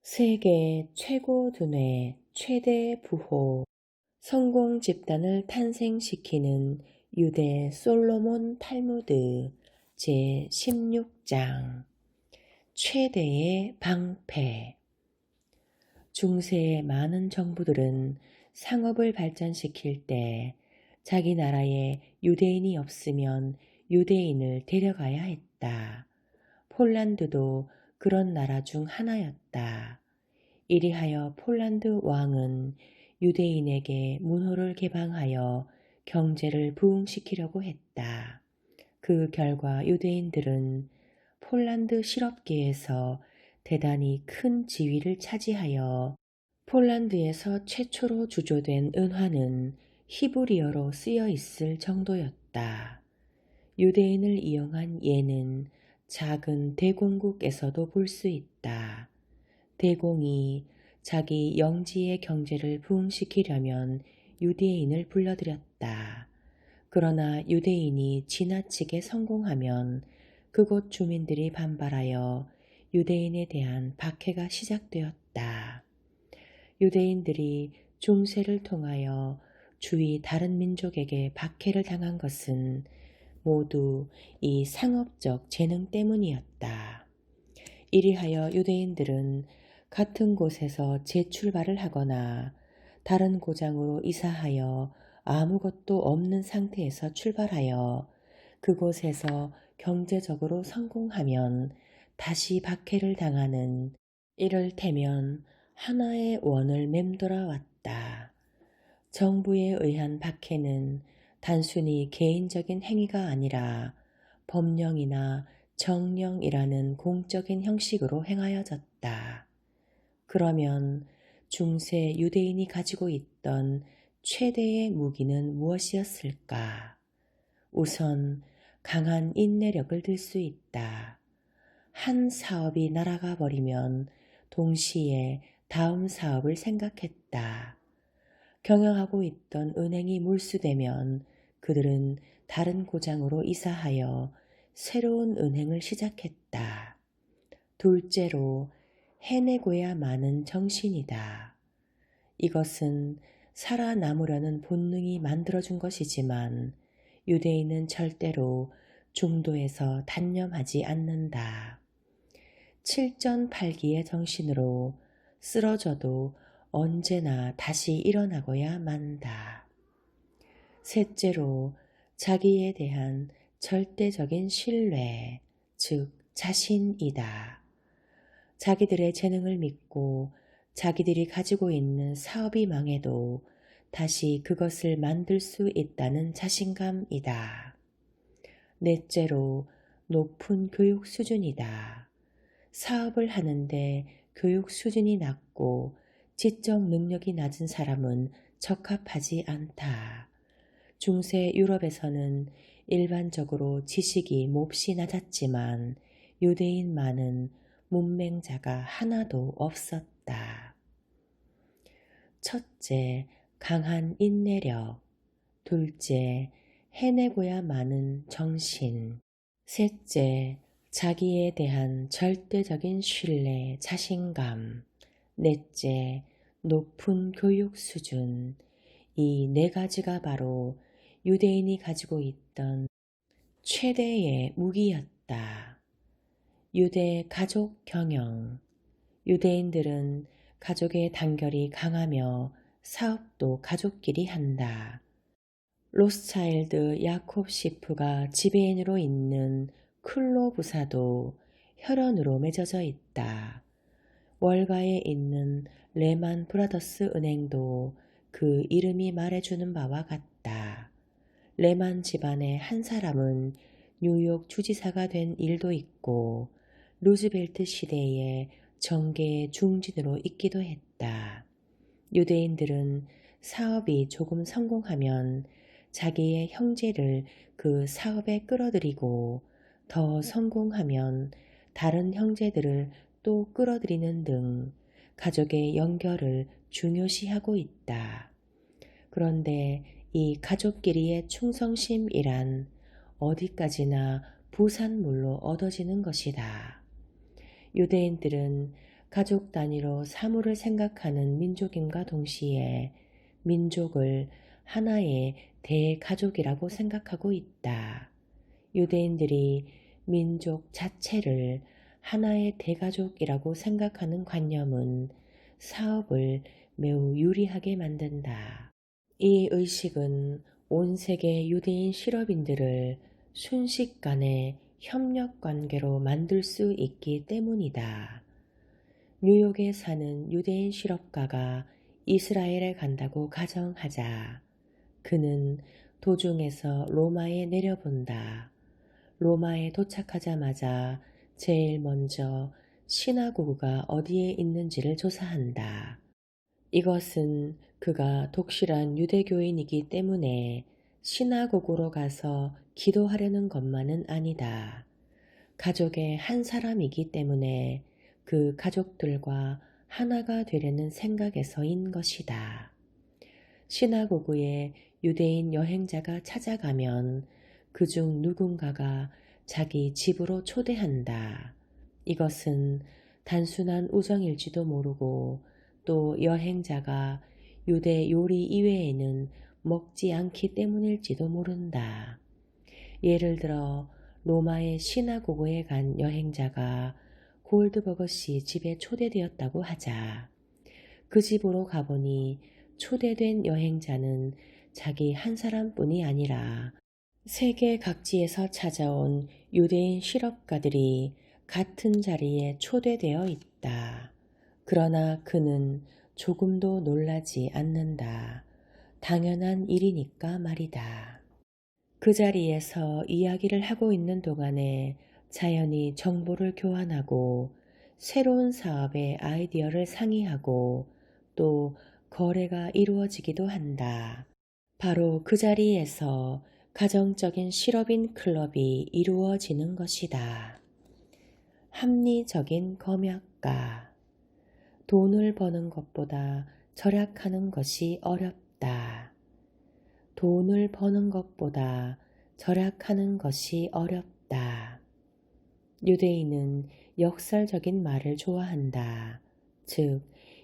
세계 최고 두뇌 최대 부호 성공 집단을 탄생시키는 유대 솔로몬 탈무드 제16장 최대의 방패. 중세의 많은 정부들은 상업을 발전시킬 때 자기 나라에 유대인이 없으면 유대인을 데려가야 했다. 폴란드도 그런 나라 중 하나였다. 이리하여 폴란드 왕은 유대인에게 문호를 개방하여 경제를 부흥시키려고 했다. 그 결과 유대인들은 폴란드 실업계에서 대단히 큰 지위를 차지하여 폴란드에서 최초로 주조된 은화는 히브리어로 쓰여 있을 정도였다. 유대인을 이용한 예는 작은 대공국에서도 볼 수 있다. 대공이 자기 영지의 경제를 부흥시키려면 유대인을 불러들였다. 그러나 유대인이 지나치게 성공하면 그곳 주민들이 반발하여 유대인에 대한 박해가 시작되었다. 유대인들이 중세를 통하여 주위 다른 민족에게 박해를 당한 것은 모두 이 상업적 재능 때문이었다. 이리하여 유대인들은 같은 곳에서 재출발을 하거나 다른 고장으로 이사하여 아무것도 없는 상태에서 출발하여 그곳에서 경제적으로 성공하면 다시 박해를 당하는, 이를테면 하나의 원을 맴돌아 왔다. 정부에 의한 박해는 단순히 개인적인 행위가 아니라 법령이나 정령이라는 공적인 형식으로 행하여졌다. 그러면 중세 유대인이 가지고 있던 최대의 무기는 무엇이었을까? 우선 강한 인내력을 들 수 있다. 한 사업이 날아가 버리면 동시에 다음 사업을 생각했다. 경영하고 있던 은행이 몰수되면 그들은 다른 고장으로 이사하여 새로운 은행을 시작했다. 둘째로 해내고야마는 정신이다. 이것은 살아남으려는 본능이 만들어준 것이지만 유대인은 절대로 중도에서 단념하지 않는다. 칠전팔기의 정신으로 쓰러져도 언제나 다시 일어나고야 만다. 셋째로 자기에 대한 절대적인 신뢰, 즉 자신이다. 자기들의 재능을 믿고 자기들이 가지고 있는 사업이 망해도 다시 그것을 만들 수 있다는 자신감이다. 넷째로 높은 교육 수준이다. 사업을 하는데 교육 수준이 낮고 지적 능력이 낮은 사람은 적합하지 않다. 중세 유럽에서는 일반적으로 지식이 몹시 낮았지만 유대인만은 문맹자가 하나도 없었다. 첫째, 강한 인내력. 둘째, 해내고야 마는 정신. 셋째, 자기에 대한 절대적인 신뢰, 자신감. 넷째, 높은 교육 수준. 이 네 가지가 바로 유대인이 가지고 있던 최대의 무기였다. 유대 가족 경영. 유대인들은 가족의 단결이 강하며 사업도 가족끼리 한다. 로스차일드 야콥 시프가 지배인으로 있는 클로 부사도 혈연으로 맺어져 있다. 월가에 있는 레만 브라더스 은행도 그 이름이 말해주는 바와 같다. 레만 집안의 한 사람은 뉴욕 주지사가 된 일도 있고 루즈벨트 시대의 정계의 중진으로 있기도 했다. 유대인들은 사업이 조금 성공하면 자기의 형제를 그 사업에 끌어들이고 더 성공하면 다른 형제들을 또 끌어들이는 등 가족의 연결을 중요시하고 있다. 그런데 이 가족끼리의 충성심이란 어디까지나 부산물로 얻어지는 것이다. 유대인들은 가족 단위로 사물을 생각하는 민족임과 동시에 민족을 하나의 대가족이라고 생각하고 있다. 유대인들이 민족 자체를 하나의 대가족이라고 생각하는 관념은 사업을 매우 유리하게 만든다. 이 의식은 온 세계 유대인 실업인들을 순식간에 협력 관계로 만들 수 있기 때문이다. 뉴욕에 사는 유대인 실업가가 이스라엘에 간다고 가정하자. 그는 도중에서 로마에 내려본다. 로마에 도착하자마자 제일 먼저 시나고그가 어디에 있는지를 조사한다. 이것은 그가 독실한 유대교인이기 때문에 시나고그로 가서 기도하려는 것만은 아니다. 가족의 한 사람이기 때문에 그 가족들과 하나가 되려는 생각에서인 것이다. 시나고그에 유대인 여행자가 찾아가면 그중 누군가가 자기 집으로 초대한다. 이것은 단순한 우정일지도 모르고 또 여행자가 유대 요리 이외에는 먹지 않기 때문일지도 모른다. 예를 들어 로마의 시나고그에 간 여행자가 골드버거 씨 집에 초대되었다고 하자. 그 집으로 가보니 초대된 여행자는 자기 한 사람뿐이 아니라 세계 각지에서 찾아온 유대인 실업가들이 같은 자리에 초대되어 있다. 그러나 그는 조금도 놀라지 않는다. 당연한 일이니까 말이다. 그 자리에서 이야기를 하고 있는 동안에 자연히 정보를 교환하고 새로운 사업의 아이디어를 상의하고 또 거래가 이루어지기도 한다. 바로 그 자리에서 가정적인 실업인 클럽이 이루어지는 것이다. 합리적인 검약가. 돈을 버는 것보다 절약하는 것이 어렵다. 돈을 버는 것보다 절약하는 것이 어렵다. 유대인은 역설적인 말을 좋아한다. 즉,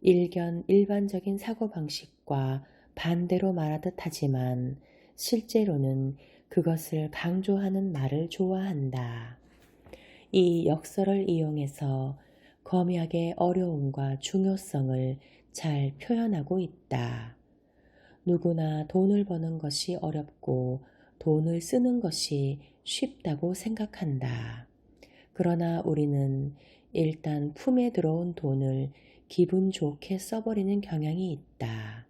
일반적인 사고방식과 반대로 말하듯 하지만 실제로는 그것을 강조하는 말을 좋아한다. 이 역설을 이용해서 검약의 어려움과 중요성을 잘 표현하고 있다. 누구나 돈을 버는 것이 어렵고 돈을 쓰는 것이 쉽다고 생각한다. 그러나 우리는 일단 품에 들어온 돈을 기분 좋게 써버리는 경향이 있다.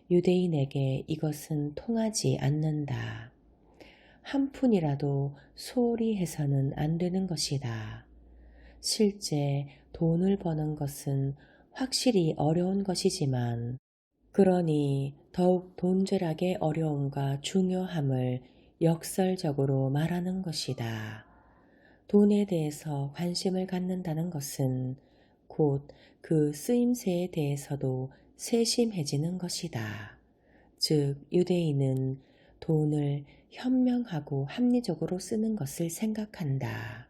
유대인에게 이것은 통하지 않는다. 한 푼이라도 소홀히 해서는 안 되는 것이다. 실제 돈을 버는 것은 확실히 어려운 것이지만 그러니 더욱 돈절약의 어려움과 중요함을 역설적으로 말하는 것이다. 돈에 대해서 관심을 갖는다는 것은 곧 그 쓰임새에 대해서도 세심해지는 것이다. 즉, 유대인은 돈을 현명하고 합리적으로 쓰는 것을 생각한다.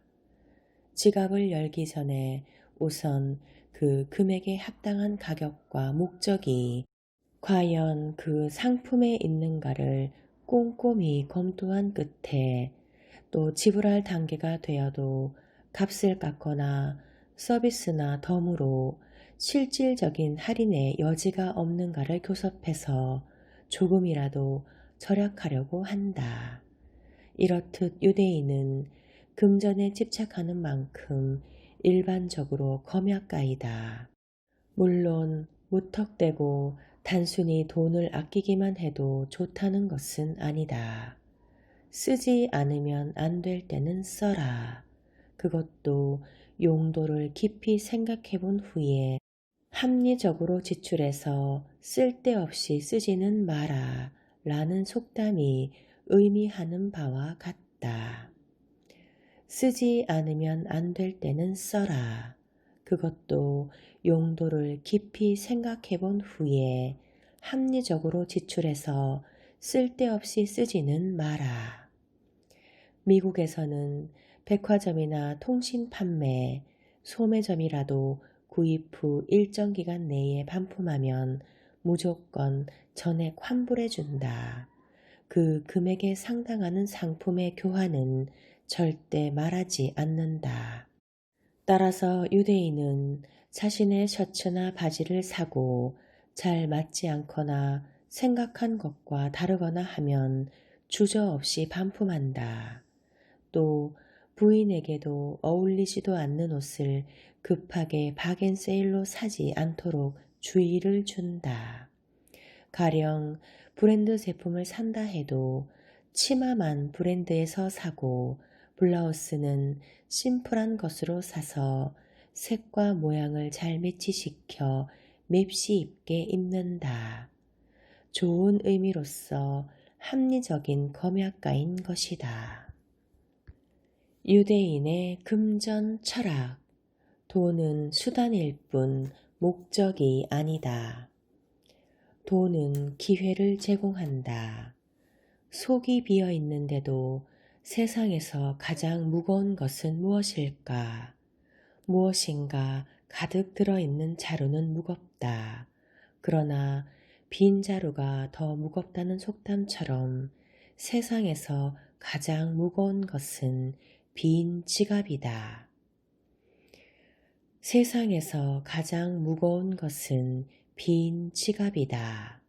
지갑을 열기 전에 우선 그 금액에 합당한 가격과 목적이 과연 그 상품에 있는가를 꼼꼼히 검토한 끝에 또 지불할 단계가 되어도 값을 깎거나 서비스나 덤으로 실질적인 할인의 여지가 없는가를 교섭해서 조금이라도 절약하려고 한다. 이렇듯 유대인은 금전에 집착하는 만큼 일반적으로 검약가이다. 물론 무턱대고 단순히 돈을 아끼기만 해도 좋다는 것은 아니다. 쓰지 않으면 안 될 때는 써라. 그것도 용도를 깊이 생각해 본 후에 합리적으로 지출해서 쓸데없이 쓰지는 마라 라는 속담이 의미하는 바와 같다. 쓰지 않으면 안 될 때는 써라. 그것도 용도를 깊이 생각해 본 후에 합리적으로 지출해서 쓸데없이 쓰지는 마라. 미국에서는 백화점이나 통신 판매, 소매점이라도 구입 후 일정 기간 내에 반품하면 무조건 전액 환불해준다. 그 금액에 상당하는 상품의 교환은 절대 말하지 않는다. 따라서 유대인은 자신의 셔츠나 바지를 사고 잘 맞지 않거나 생각한 것과 다르거나 하면 주저없이 반품한다. 또 부인에게도 어울리지도 않는 옷을 급하게 바겐세일로 사지 않도록 주의를 준다. 가령 브랜드 제품을 산다 해도 치마만 브랜드에서 사고 블라우스는 심플한 것으로 사서 색과 모양을 잘 매치시켜 맵시 입게 입는다. 좋은 의미로서 합리적인 검약가인 것이다. 유대인의 금전 철학. 돈은 수단일 뿐 목적이 아니다. 돈은 기회를 제공한다. 속이 비어 있는데도 세상에서 가장 무거운 것은 무엇일까? 무엇인가 가득 들어있는 자루는 무겁다. 그러나 빈 자루가 더 무겁다는 속담처럼 세상에서 가장 무거운 것은 빈 지갑이다. 세상에서 가장 무거운 것은 빈 지갑이다.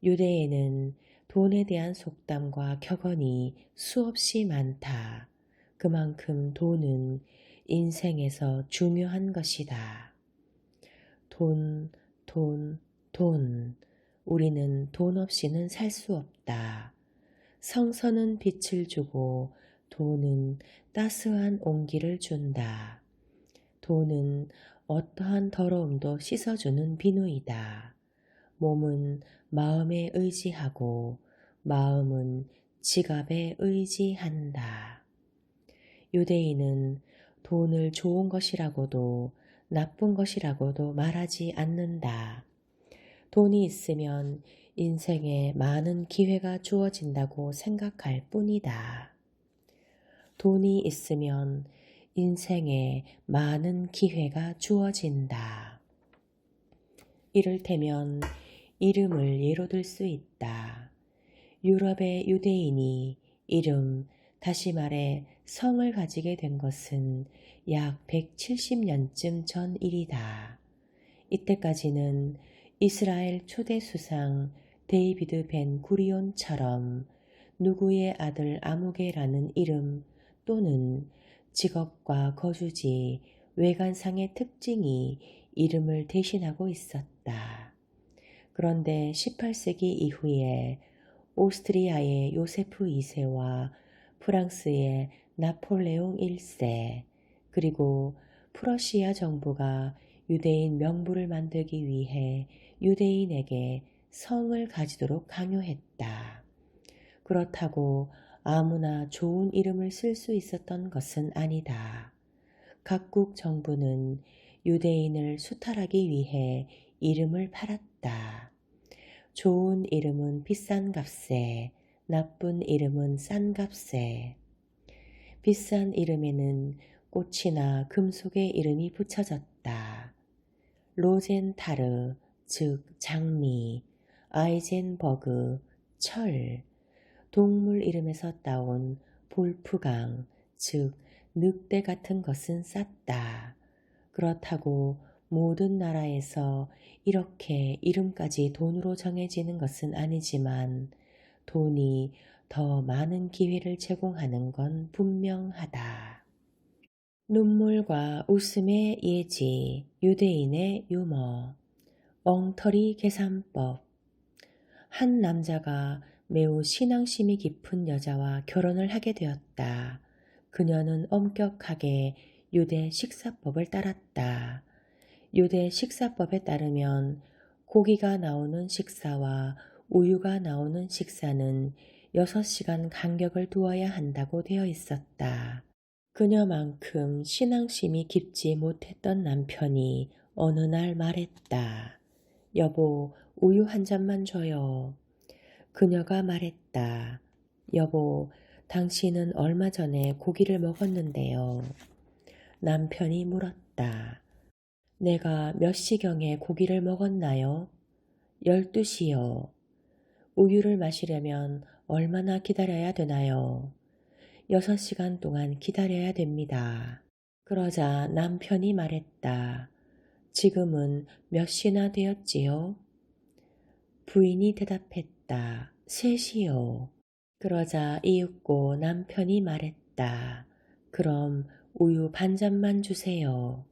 유대에는 돈에 대한 속담과 격언이 수없이 많다. 그만큼 돈은 인생에서 중요한 것이다. 돈, 돈, 돈. 우리는 돈 없이는 살 수 없다. 성서는 빛을 주고 돈은 따스한 온기를 준다. 돈은 어떠한 더러움도 씻어주는 비누이다. 몸은 마음에 의지하고 마음은 지갑에 의지한다. 유대인은 돈을 좋은 것이라고도 나쁜 것이라고도 말하지 않는다. 돈이 있으면 인생에 많은 기회가 주어진다고 생각할 뿐이다. 돈이 있으면 인생에 많은 기회가 주어진다. 이를테면 이름을 예로 들 수 있다. 유럽의 유대인이 이름, 다시 말해 성을 가지게 된 것은 약 170년쯤 전 일이다. 이때까지는 이스라엘 초대 수상 데이비드 벤 구리온처럼 누구의 아들 아무개라는 이름 또는 직업과 거주지, 외관상의 특징이 이름을 대신하고 있었다. 그런데 18세기 이후에 오스트리아의 요세프 2세와 프랑스의 나폴레옹 1세, 그리고 프러시아 정부가 유대인 명부를 만들기 위해 유대인에게 성을 가지도록 강요했다. 그렇다고 아무나 좋은 이름을 쓸 수 있었던 것은 아니다. 각국 정부는 유대인을 수탈하기 위해 이름을 팔았다. 좋은 이름은 비싼 값에, 나쁜 이름은 싼 값에. 비싼 이름에는 꽃이나 금속의 이름이 붙여졌다. 로젠타르, 즉 장미, 아이젠버그, 철, 동물 이름에서 따온 볼프강, 즉 늑대 같은 것은 쌌다. 그렇다고 모든 나라에서 이렇게 이름까지 돈으로 정해지는 것은 아니지만 돈이 더 많은 기회를 제공하는 건 분명하다. 눈물과 웃음의 예지, 유대인의 유머, 엉터리 계산법. 한 남자가 매우 신앙심이 깊은 여자와 결혼을 하게 되었다. 그녀는 엄격하게 유대 식사법을 따랐다. 유대 식사법에 따르면 고기가 나오는 식사와 우유가 나오는 식사는 6시간 간격을 두어야 한다고 되어 있었다. 그녀만큼 신앙심이 깊지 못했던 남편이 어느 날 말했다. 여보, 우유 한 잔만 줘요. 그녀가 말했다. 여보, 당신은 얼마 전에 고기를 먹었는데요. 남편이 물었다. 내가 몇 시경에 고기를 먹었나요? 12시요. 우유를 마시려면 얼마나 기다려야 되나요? 6시간 동안 기다려야 됩니다. 그러자 남편이 말했다. 지금은 몇 시나 되었지요? 부인이 대답했다. 3시요. 그러자 이윽고 남편이 말했다. 그럼 우유 반 잔만 주세요.